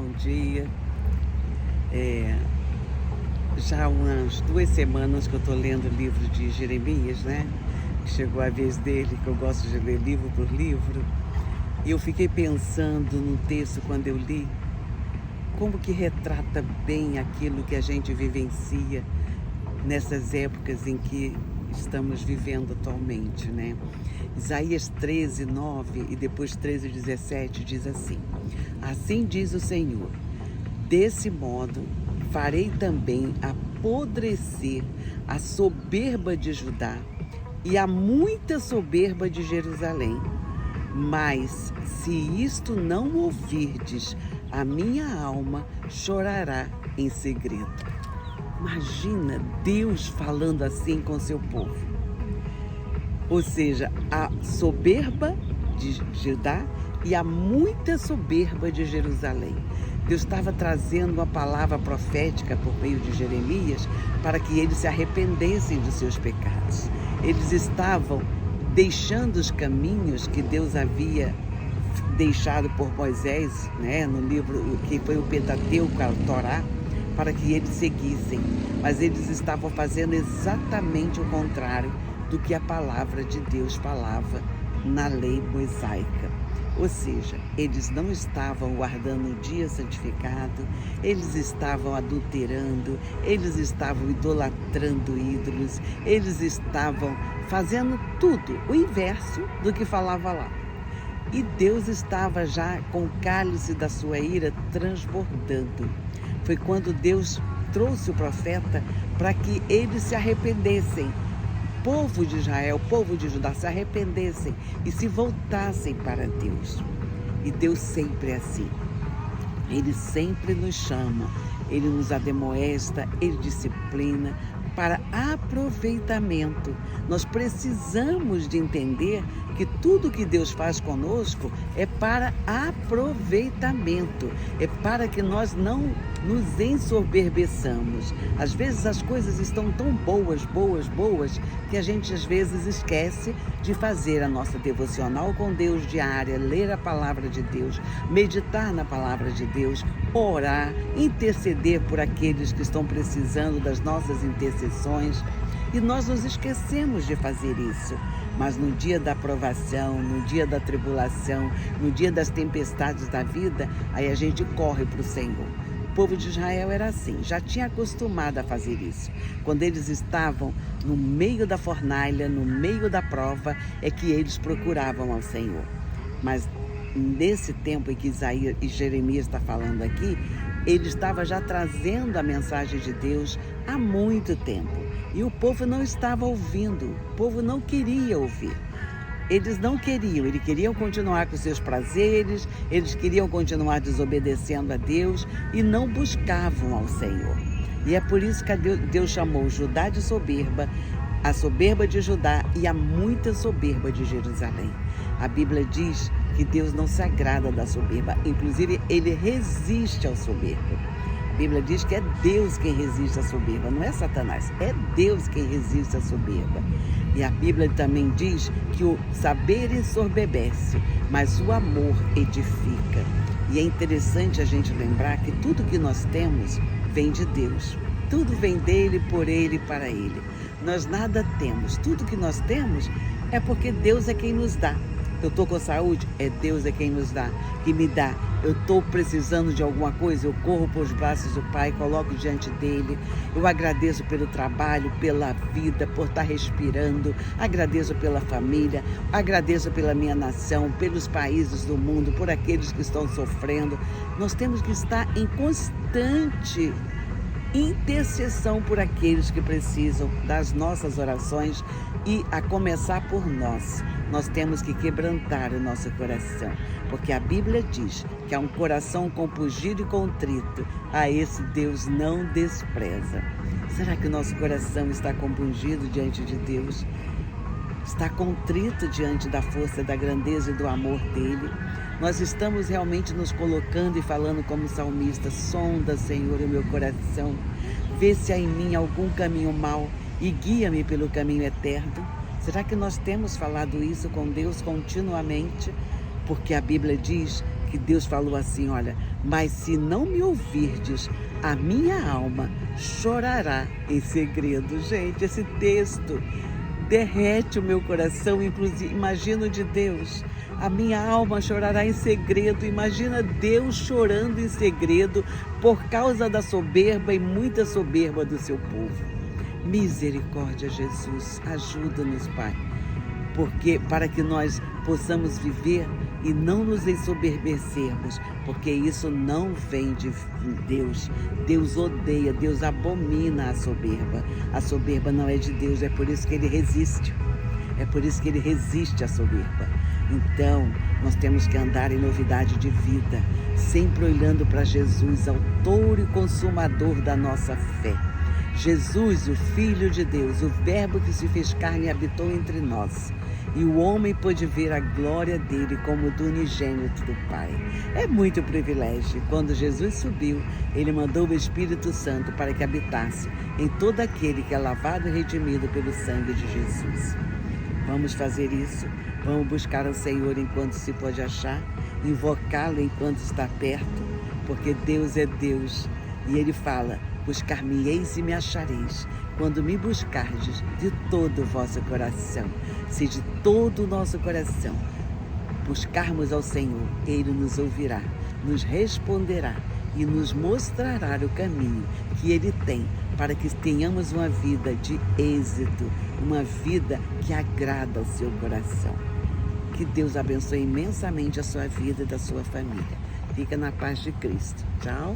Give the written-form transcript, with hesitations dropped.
bom dia. Já há umas 2 semanas que eu estou lendo o livro de Jeremias, né? Chegou a vez dele, que eu gosto de ler livro por livro. E eu fiquei pensando no texto quando eu li, como que retrata bem aquilo que a gente vivencia nessas épocas em que estamos vivendo atualmente, né? Isaías 13:9 e depois 13:17 diz assim: Assim diz o Senhor, desse modo farei também apodrecer a soberba de Judá e a muita soberba de Jerusalém. Mas se isto não ouvirdes, a minha alma chorará em segredo. Imagina Deus falando assim com seu povo. Ou seja, a soberba de Judá e a muita soberba de Jerusalém. Deus estava trazendo uma palavra profética por meio de Jeremias para que eles se arrependessem dos seus pecados. Eles estavam deixando os caminhos que Deus havia deixado por Moisés, né, no livro que foi o Pentateuco, a Torá, para que eles seguissem. Mas eles estavam fazendo exatamente o contrário do que a palavra de Deus falava na lei mosaica. Ou seja, eles não estavam guardando o dia santificado, eles estavam adulterando, eles estavam idolatrando ídolos, eles estavam fazendo tudo o inverso do que falava lá. E Deus estava já com o cálice da sua ira transbordando. Foi quando Deus trouxe o profeta para que eles se arrependessem. Povo de Israel, povo de Judá, se arrependessem e se voltassem para Deus. E Deus sempre é assim. Ele sempre nos chama, Ele nos ademoesta, Ele disciplina para aproveitamento. Nós precisamos de entender que tudo que Deus faz conosco é para aproveitamento, é para que nós não nos ensoberbeçamos. Às vezes as coisas estão tão boas, que a gente às vezes esquece de fazer a nossa devocional com Deus diária, ler a palavra de Deus, meditar na palavra de Deus, orar, interceder por aqueles que estão precisando das nossas intercessões. E nós nos esquecemos de fazer isso. Mas no dia da provação, no dia da tribulação, no dia das tempestades da vida, aí a gente corre para o Senhor. O povo de Israel era assim, já tinha acostumado a fazer isso. Quando eles estavam no meio da fornalha, no meio da prova, é que eles procuravam ao Senhor. Mas nesse tempo em que Isaías e Jeremias está falando aqui, ele estava já trazendo a mensagem de Deus há muito tempo. E o povo não estava ouvindo, o povo não queria ouvir. Eles não queriam, eles queriam continuar com seus prazeres, eles queriam continuar desobedecendo a Deus e não buscavam ao Senhor. E é por isso que Deus chamou Judá de soberba, a soberba de Judá e a muita soberba de Jerusalém. A Bíblia diz que Deus não se agrada da soberba, inclusive Ele resiste ao soberbo. A Bíblia diz que é Deus quem resiste à soberba, não é Satanás, é Deus quem resiste à soberba. E a Bíblia também diz que o saber ensoberbece, mas o amor edifica. E é interessante a gente lembrar que tudo que nós temos vem de Deus. Tudo vem dele, por ele e para ele. Nós nada temos, tudo que nós temos é porque Deus é quem nos dá. Eu estou com saúde, é Deus é quem nos dá, que me dá. Eu estou precisando de alguma coisa, eu corro para os braços do Pai, coloco diante dele. Eu agradeço pelo trabalho, pela vida, por estar respirando. Agradeço pela família, agradeço pela minha nação, pelos países do mundo, por aqueles que estão sofrendo. Nós temos que estar em constante intercessão por aqueles que precisam das nossas orações e a começar por nós. Nós temos que quebrantar o nosso coração, porque a Bíblia diz que há um coração compungido e contrito, a esse Deus não despreza. Será que o nosso coração está compungido diante de Deus? Está contrito diante da força, da grandeza e do amor dele? Nós estamos realmente nos colocando e falando como salmista: sonda, Senhor, o meu coração, vê se há em mim algum caminho mau e guia-me pelo caminho eterno. Será que nós temos falado isso com Deus continuamente? Porque a Bíblia diz que Deus falou assim, olha, mas se não me ouvirdes, a minha alma chorará em segredo. Gente, esse texto derrete o meu coração, inclusive, imagino de Deus, a minha alma chorará em segredo. Imagina Deus chorando em segredo por causa da soberba e muita soberba do seu povo. Misericórdia, Jesus, ajuda-nos, Pai, porque para que nós possamos viver e não nos ensoberbecermos, porque isso não vem de Deus. Deus odeia, Deus abomina a soberba. A soberba não é de Deus, é por isso que Ele resiste. É por isso que Ele resiste à soberba. Então, nós temos que andar em novidade de vida, sempre olhando para Jesus, autor e consumador da nossa fé. Jesus, o Filho de Deus, o Verbo que se fez carne e habitou entre nós. E o homem pôde ver a glória dele como do unigênito do Pai. É muito privilégio. Quando Jesus subiu, ele mandou o Espírito Santo para que habitasse em todo aquele que é lavado e redimido pelo sangue de Jesus. Vamos fazer isso. Vamos buscar o Senhor enquanto se pode achar, invocá-lo enquanto está perto, porque Deus é Deus. E Ele fala, buscar-me-eis e me achareis, quando me buscardes de todo o vosso coração. Se de todo o nosso coração buscarmos ao Senhor, Ele nos ouvirá, nos responderá e nos mostrará o caminho que Ele tem para que tenhamos uma vida de êxito, uma vida que agrada ao seu coração. Que Deus abençoe imensamente a sua vida e da sua família. Fica na paz de Cristo. Tchau.